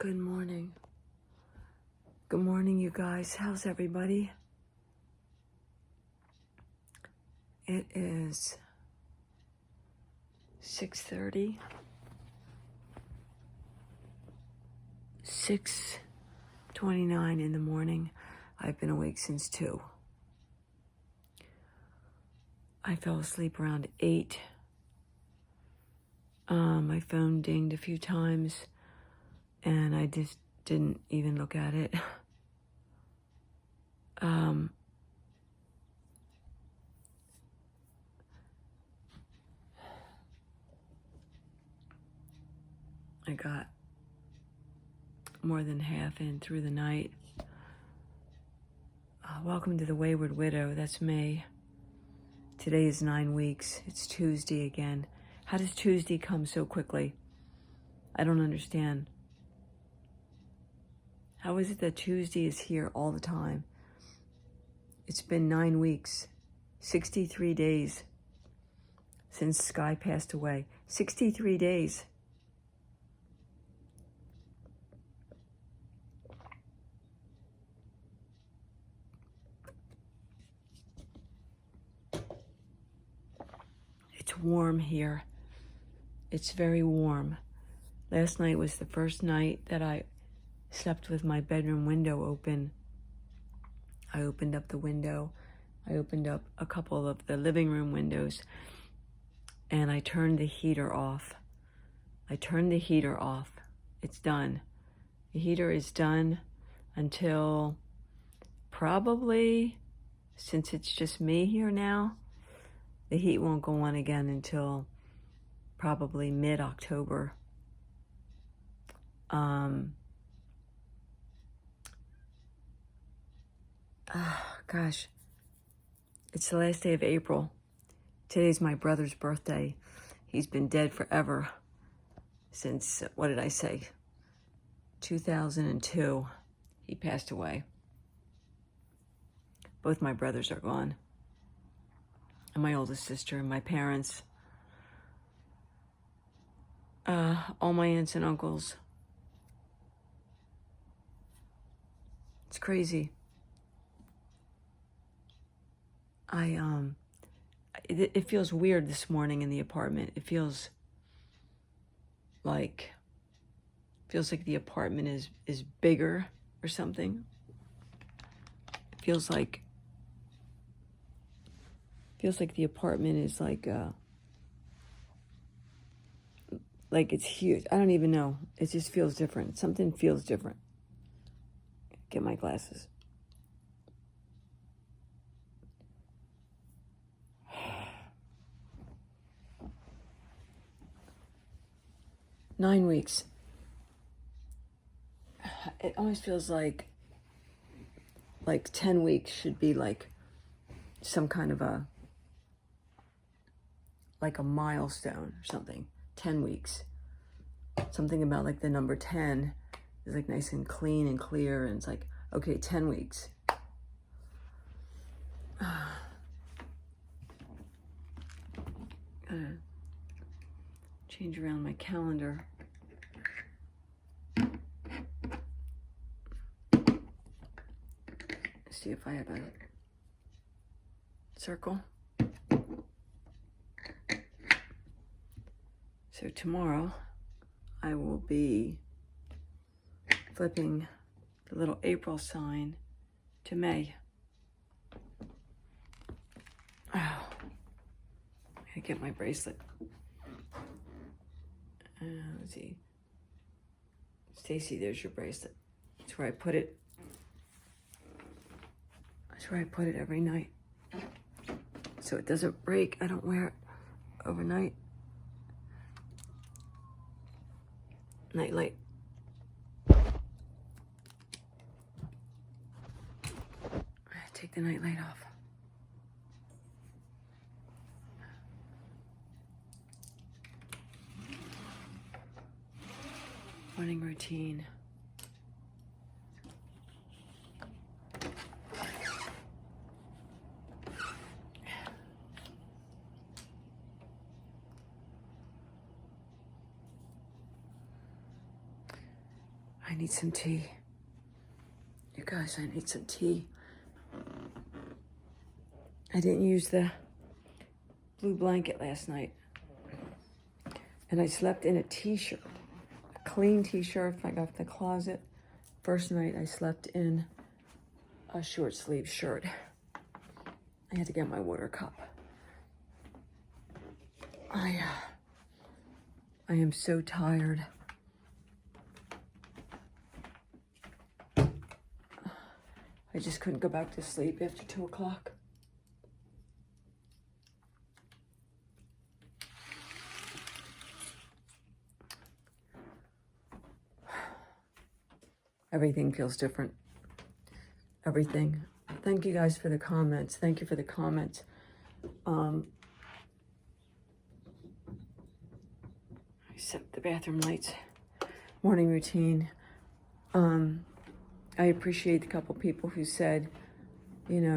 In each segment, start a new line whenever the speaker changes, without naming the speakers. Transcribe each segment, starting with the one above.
Good morning. Good morning, you guys. How's everybody? It is 6:30. 6:29 in the morning. I've been awake since 2. I fell asleep around 8. My phone dinged a few times, and I just didn't even look at it. I got more than half in through the night. Welcome to the Wayward Widow. That's me. Today is 9 weeks. It's Tuesday again. How does Tuesday come so quickly? I don't understand. How is it that Tuesday is here all the time? It's been 9 weeks, 63 days since Sky passed away. 63 days. It's warm here. It's very warm. Last night was the first night that I slept with my bedroom window open. I opened up the window. I opened up a couple of the living room windows, and I turned the heater off. It's done. The heater is done until probably, since it's just me here now, the heat won't go on again until probably mid-October. Gosh, it's the last day of April. Today's my brother's birthday. He's been dead forever. Since, what did I say? 2002, he passed away. Both my brothers are gone. And my oldest sister and my parents. All my aunts and uncles. It's crazy. It feels weird this morning in the apartment. It feels like the apartment is bigger or something. It feels like the apartment is like it's huge. I don't even know. It just feels different. Something feels different. Get my glasses. Nine weeks. It almost feels like 10 weeks should be like some kind of a milestone or something. 10 weeks. Something about like the number 10 is like nice and clean and clear, and it's like, okay, 10 weeks. Gotta change around my calendar. See if I have a circle. So tomorrow I will be flipping the little April sign to May. Oh, I gotta get my bracelet. Let's see. Stacy, there's your bracelet. That's where I put it. That's where I put it every night. So it doesn't break. I don't wear it overnight. Night light. Take the night light off. Morning routine. I need some tea. You guys, I need some tea. I didn't use the blue blanket last night. And I slept in a t-shirt, a clean t-shirt I got from the closet. First night I slept in a short sleeve shirt. I had to get my water cup. I am so tired. I just couldn't go back to sleep after 2 o'clock. Everything feels different. Everything. Thank you guys for the comments. Thank you for the comments. I set the bathroom lights. Morning routine. I appreciate the couple people who said, you know,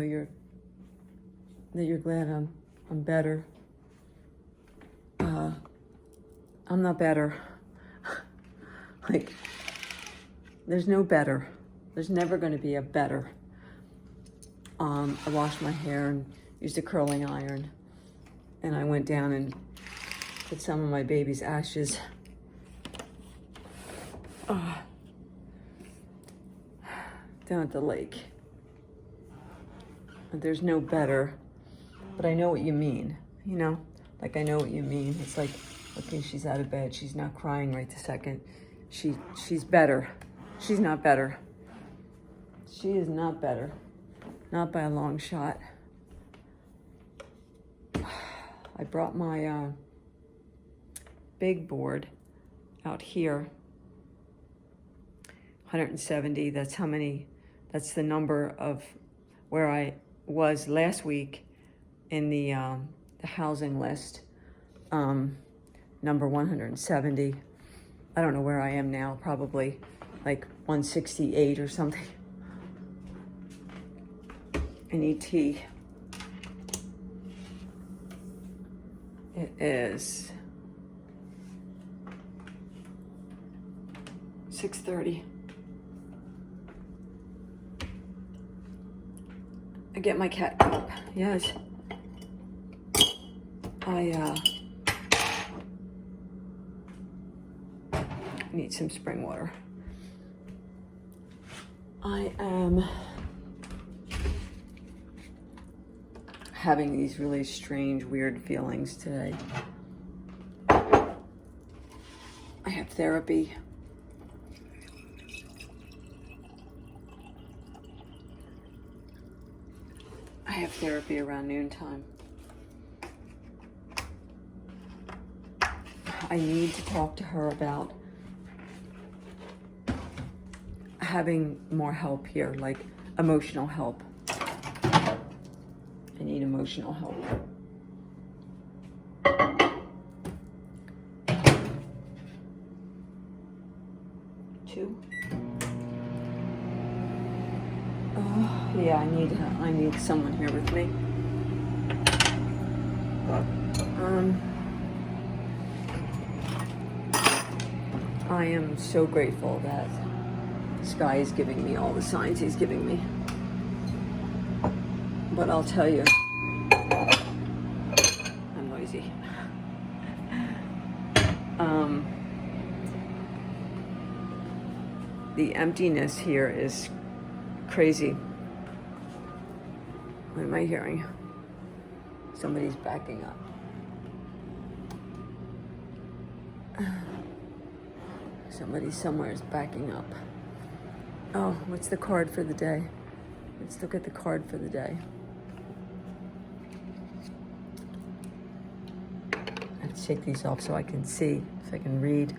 that you're glad I'm better. I'm not better. Like, there's no better. There's never going to be a better. I washed my hair and used a curling iron, and I went down and put some of my baby's ashes down at the lake. There's no better, but I know what you mean, you know? Like, I know what you mean. It's like, okay, she's out of bed. She's not crying right this second. She's better. She's not better. She is not better. Not by a long shot. I brought my big board out here. 170, that's the number of where I was last week in the housing list. Number 170. I don't know where I am now, probably like 168 or something. I need tea. It is 6:30. I get my cat cup. Yes. I need some spring water. I am having these really strange, weird feelings today. I have therapy. I have therapy around noontime. I need to talk to her about having more help here, like emotional help. I need emotional help. Two. Yeah, I need someone here with me. I am so grateful that Sky is giving me all the signs he's giving me. But I'll tell you, I'm noisy. The emptiness here is crazy. What am I hearing? Somebody's backing up. Somebody somewhere is backing up. Oh, what's the card for the day? Let's look at the card for the day. I have to take these off so I can see, so I can read.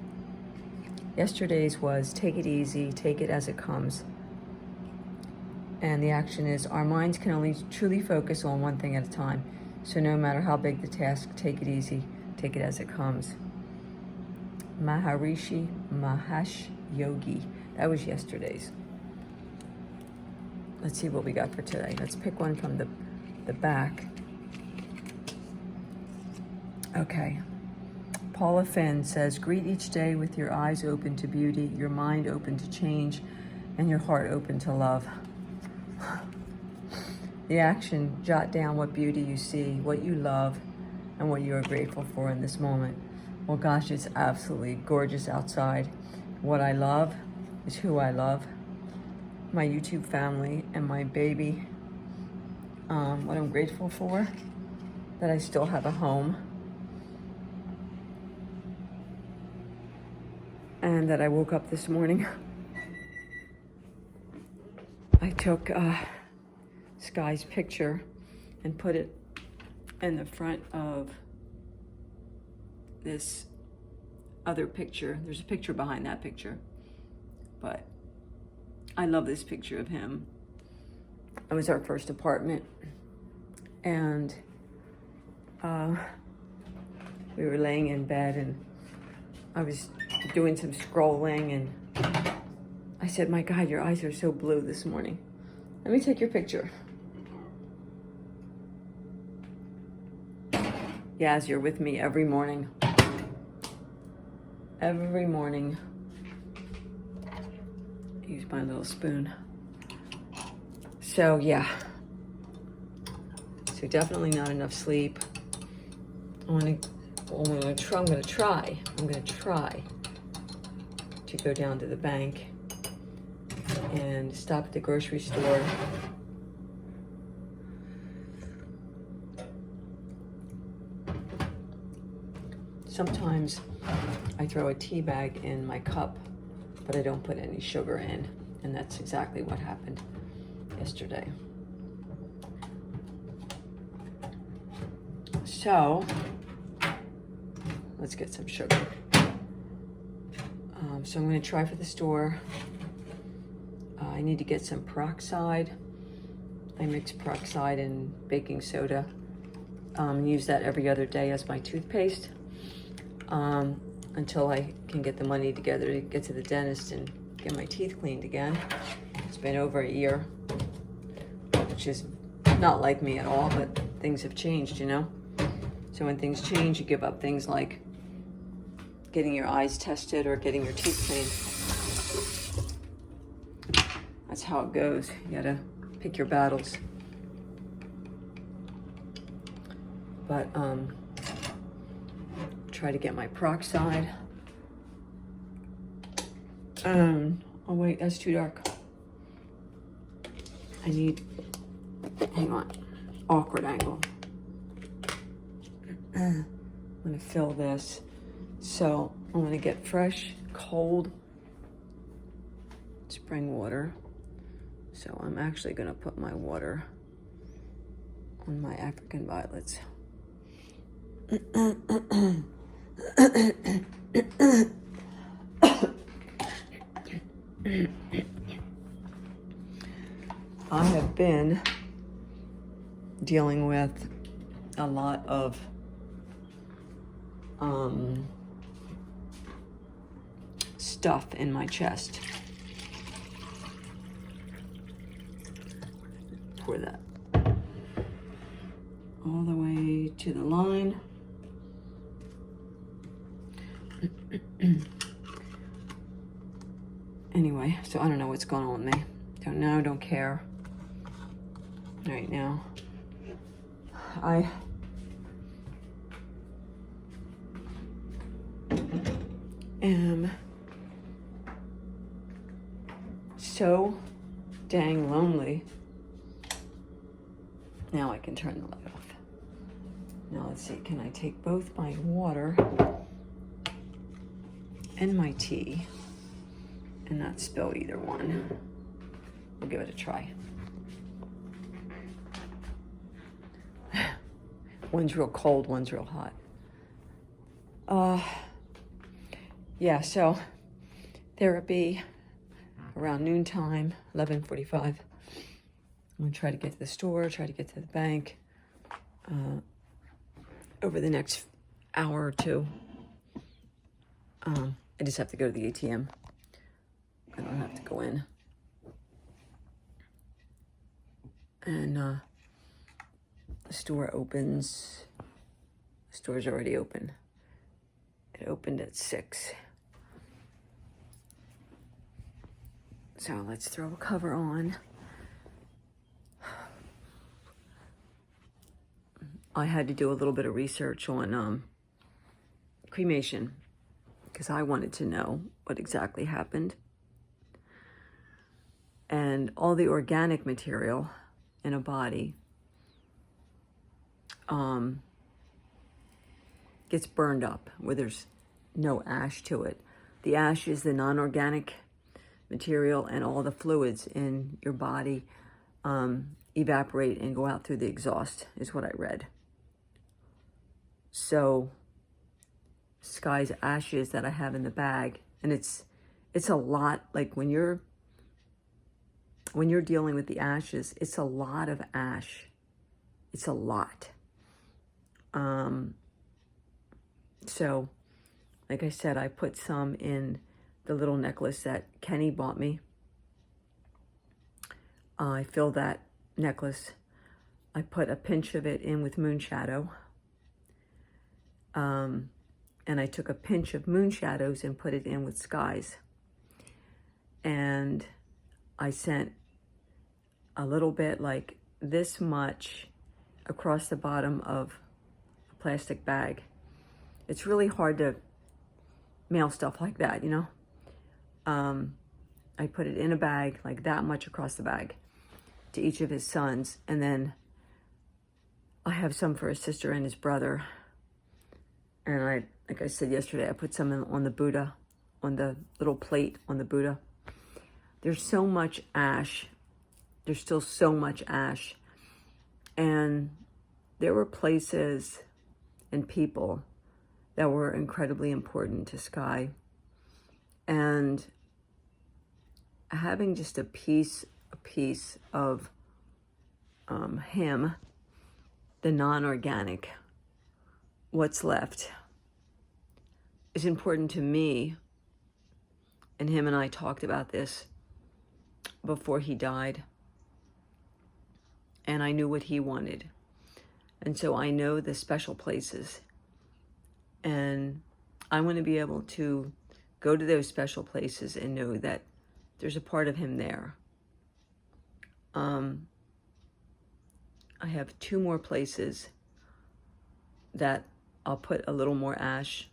Yesterday's was take it easy, take it as it comes. And the action is, our minds can only truly focus on one thing at a time. So no matter how big the task, take it easy, take it as it comes. Maharishi Mahesh Yogi. That was yesterday's. Let's see what we got for today. Let's pick one from the back. Okay. Paula Finn says, greet each day with your eyes open to beauty, your mind open to change, and your heart open to love. The action, jot down what beauty you see, what you love, and what you are grateful for in this moment. Well, gosh, it's absolutely gorgeous outside. What I love is who I love, my YouTube family and my baby. What I'm grateful for, that I still have a home, and that I woke up this morning. I took Sky's picture and put it in the front of this other picture. There's a picture behind that picture, but I love this picture of him. It was our first apartment, and we were laying in bed, and I was doing some scrolling, and I said, my God, your eyes are so blue this morning. Let me take your picture. Yaz, you're with me every morning. Every morning. Use my little spoon. So yeah. So definitely not enough sleep. I'm gonna try to go down to the bank and stop at the grocery store. Sometimes I throw a tea bag in my cup, but I don't put any sugar in, and that's exactly what happened yesterday. So let's get some sugar. So I'm going to try for the store. I need to get some peroxide. I mix peroxide and baking soda. Use that every other day as my toothpaste until I can get the money together to get to the dentist and get my teeth cleaned again. It's been over a year, which is not like me at all, but things have changed, you know? So when things change, you give up things like getting your eyes tested or getting your teeth cleaned. That's how it goes. You gotta pick your battles. But try to get my peroxide. Oh wait, that's too dark. I need, hang on, awkward angle. I'm gonna fill this. So I'm gonna get fresh, cold spring water. So I'm actually gonna put my water on my African violets. I have been dealing with a lot of stuff in my chest. Pour that all the way to the line. Anyway, so I don't know what's going on with me. Don't know, don't care. Right now, I am so dang lonely. Now I can turn the light off. Now let's see, can I take both my water and my tea and not spill either one? We'll give it a try. One's real cold, one's real hot. Yeah, so therapy around noontime, 11:45. I'm gonna try to get to the store, try to get to the bank over the next hour or two. I just have to go to the ATM. I don't have to go in. And the store opens. The store's already open. It opened at 6. So let's throw a cover on. I had to do a little bit of research on cremation because I wanted to know what exactly happened. And all the organic material in a body gets burned up where there's no ash to it. The ash is the non-organic material, and all the fluids in your body evaporate and go out through the exhaust, is what I read. So Sky's ashes that I have in the bag, and it's a lot. Like when you're dealing with the ashes, it's a lot of ash. It's a lot. So like I said, I put some in the little necklace that Kenny bought me. I filled that necklace. I put a pinch of it in with Moonshadow. And I took a pinch of Moonshadows and put it in with Skies. And I sent a little bit, like this much, across the bottom of a plastic bag. It's really hard to mail stuff like that, you know? I put it in a bag, like that much across the bag, to each of his sons. And then I have some for his sister and his brother. And like I said yesterday, I put some on the Buddha, on the little plate on the Buddha. There's so much ash. There's still so much ash. And there were places and people that were incredibly important to Sky. And having just a piece of him, the non-organic, what's left, is important to me. And him and I talked about this before he died. And I knew what he wanted. And so I know the special places. And I want to be able to go to those special places and know that there's a part of him there. I have 2 more places that I'll put a little more ash,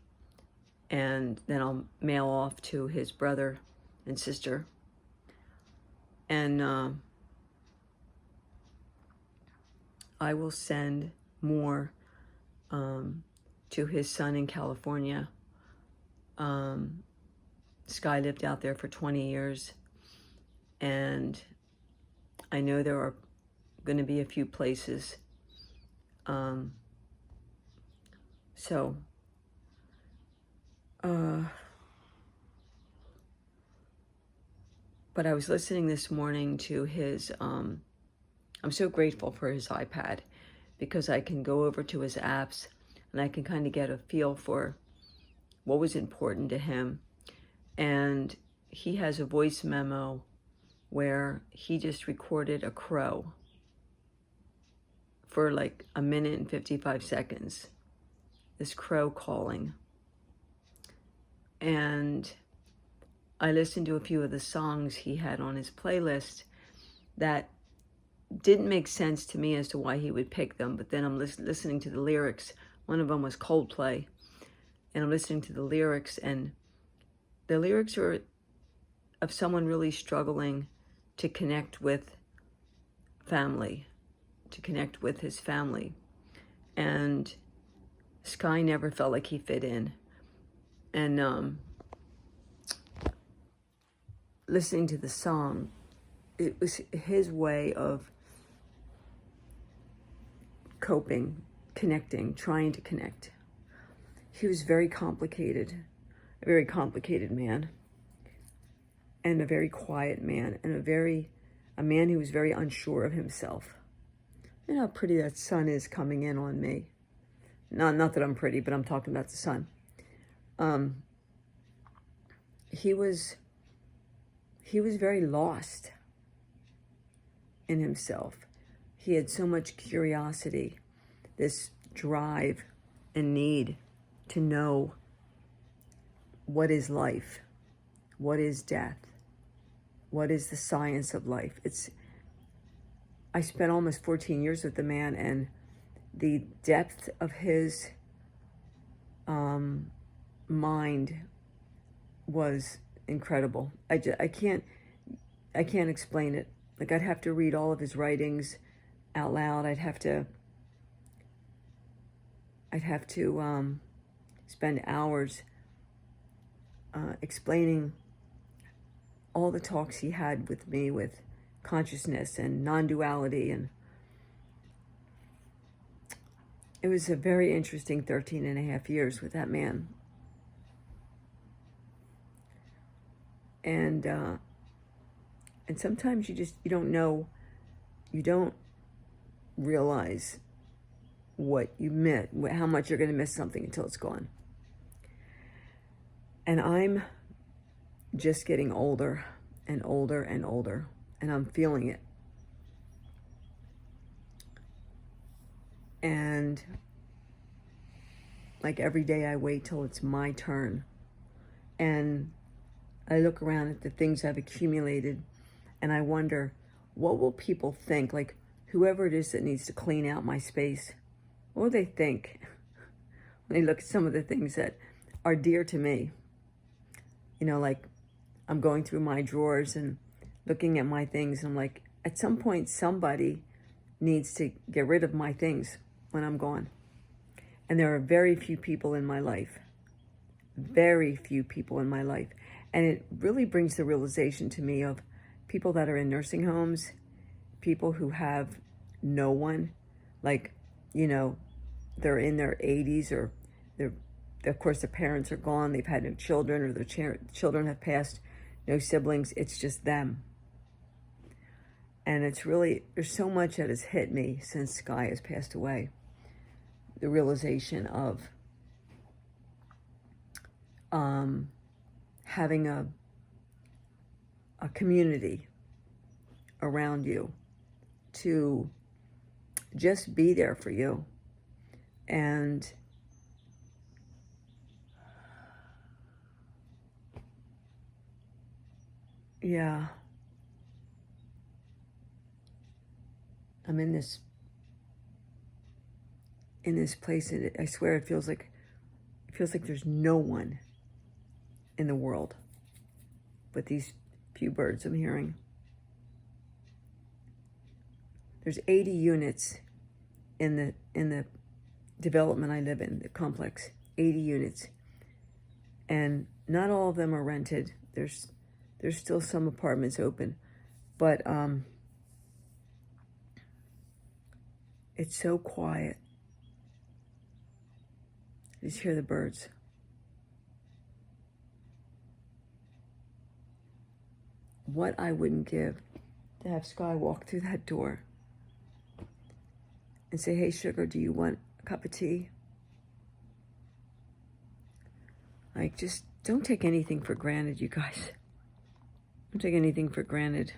and then I'll mail off to his brother and sister. And I will send more to his son in California. Sky lived out there for 20 years, and I know there are going to be a few places. But I was listening this morning to his, I'm so grateful for his iPad, because I can go over to his apps and I can kind of get a feel for what was important to him. And he has a voice memo where he just recorded a crow for like 1 minute and 55 seconds. This crow calling. And I listened to a few of the songs he had on his playlist that didn't make sense to me as to why he would pick them. But then I'm listening to the lyrics. One of them was Coldplay. And I'm listening to the lyrics, and the lyrics are of someone really struggling to connect with family, to connect with his family. And Sky never felt like he fit in. And listening to the song, it was his way of coping, connecting, trying to connect. He was very complicated, a very complicated man, and a very quiet man, and a man who was very unsure of himself. You know how pretty that sun is coming in on me. Not that I'm pretty, but I'm talking about the sun. He was very lost in himself. He had so much curiosity, this drive and need to know what is life? What is death? What is the science of life? I spent almost 14 years with the man, and the depth of his mind was incredible. I can't explain it. Like, I'd have to read all of his writings out loud. I'd have to spend hours explaining all the talks he had with me with consciousness and non-duality, and it was a very interesting 13 and a half years with that man. And sometimes you don't know, you don't realize what you miss, how much you're going to miss something until it's gone. And I'm just getting older and older and older, and I'm feeling it. And like every day I wait till it's my turn, and I look around at the things I've accumulated, and I wonder, what will people think? Like, whoever it is that needs to clean out my space, what will they think when they look at some of the things that are dear to me? You know, like, I'm going through my drawers and looking at my things, and I'm like, at some point somebody needs to get rid of my things when I'm gone. And there are very few people in my life. Very few people in my life. And it really brings the realization to me of people that are in nursing homes, people who have no one, like, you know, they're in their 80s, or of course, their parents are gone, they've had no children, or their children have passed, no siblings, it's just them. And it's really, there's so much that has hit me since Sky has passed away. The realization of having a community around you to just be there for you. And yeah, I'm in this place, and I swear it feels like there's no one in the world but these few birds I'm hearing. There's 80 units in the development I live in, the complex. 80 units, and not all of them are rented. There's still some apartments open, but it's so quiet. You just hear the birds. What I wouldn't give to have Sky walk through that door and say, "Hey, sugar, do you want a cup of tea?" Like, just don't take anything for granted, you guys. Don't take anything for granted.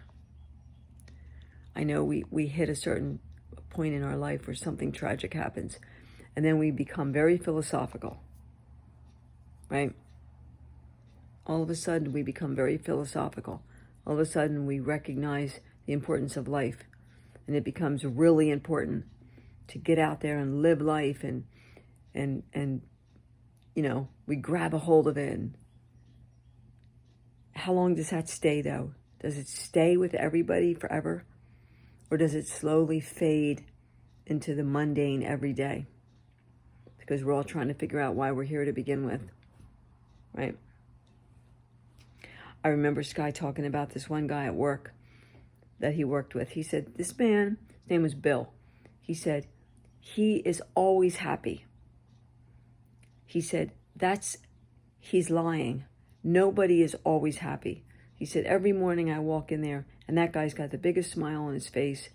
I know we hit a certain point in our life where something tragic happens, and then we become very philosophical, right? All of a sudden, we become very philosophical. All of a sudden, we recognize the importance of life, and it becomes really important to get out there and live life, and you know, we grab a hold of it. And how long does that stay, though? Does it stay with everybody forever? Or does it slowly fade into the mundane every day? Because we're all trying to figure out why we're here to begin with, right? I remember Sky talking about this one guy at work that he worked with. He said, this man, his name was Bill. He said, he is always happy. He said, he's lying. Nobody is always happy. He said, every morning I walk in there, and that guy's got the biggest smile on his face.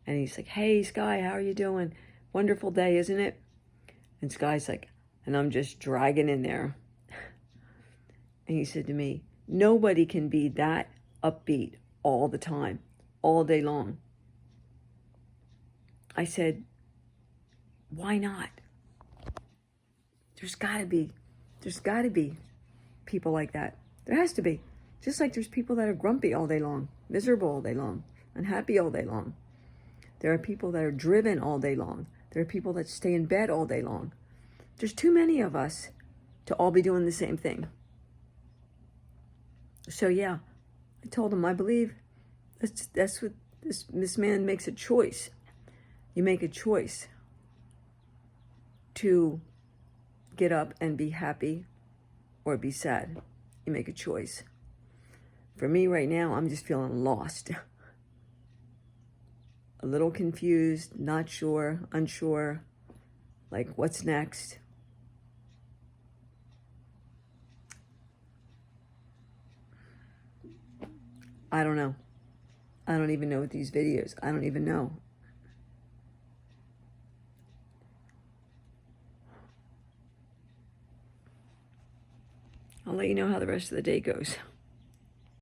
And he's like, "Hey, Sky, how are you doing? Wonderful day, isn't it?" And Sky's like, and I'm just dragging in there. And he said to me, nobody can be that upbeat all the time, all day long. I said, why not? There's got to be people like that. There has to be. Just like there's people that are grumpy all day long, miserable all day long, unhappy all day long. There are people that are driven all day long. There are people that stay in bed all day long. There's too many of us to all be doing the same thing. So yeah, I told him, I believe that's what this man makes a choice. You make a choice to get up and be happy or be sad. You make a choice. For me right now, I'm just feeling lost. A little confused, not sure, unsure, like what's next? I don't know. I don't even know what these videos, I don't even know. I'll let you know how the rest of the day goes.